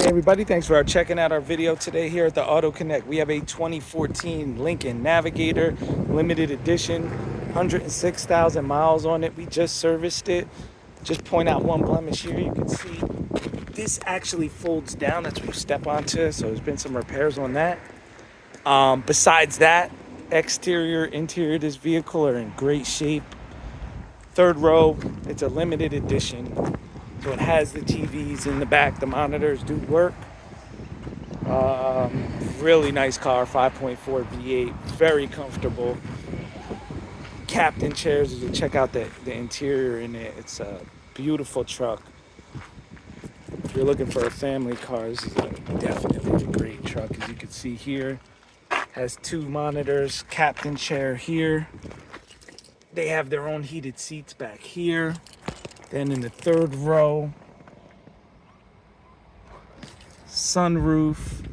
Hey everybody, thanks for checking out our video today here at the Auto Connect. We have a 2014 Lincoln Navigator Limited Edition, 106,000 miles on it. We just serviced it. Just point out one blemish here. You can see this actually folds down. That's what you step onto. So there's been some repairs on that. Besides that, exterior, interior of this vehicle are in great shape. Third row, it's a limited edition. So it has the TVs in the back. The monitors do work. Really nice car, 5.4 V8, very comfortable. Captain chairs, as you check out the interior in it, it's a beautiful truck. If you're looking for a family car, this is definitely a great truck. As you can see here, has two monitors, captain chair here. They have their own heated seats back here. Then in the third row, sunroof.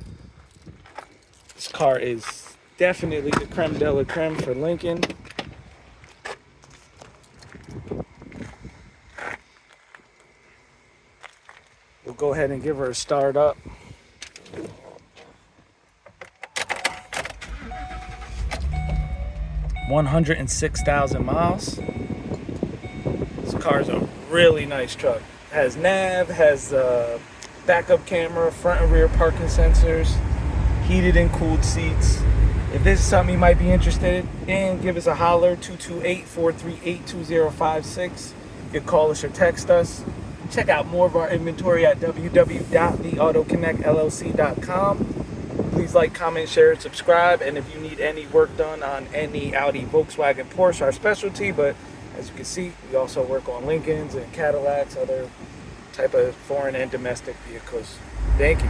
This car is definitely the creme de la creme for Lincoln. We'll go ahead and give her a start up. $106,000 miles. This car is a really nice truck. Has nav, has backup camera, front and rear parking sensors, heated and cooled seats. If this is something you might be interested in, give us a holler, 228-438-2056. You can call us or text us. Check out more of our inventory at www.theautoconnectllc.com. Please like, comment, share, and subscribe. And if you need any work done on any Audi, Volkswagen, Porsche, our specialty, but as you can see, we also work on Lincolns and Cadillacs, other type of foreign and domestic vehicles. Thank you.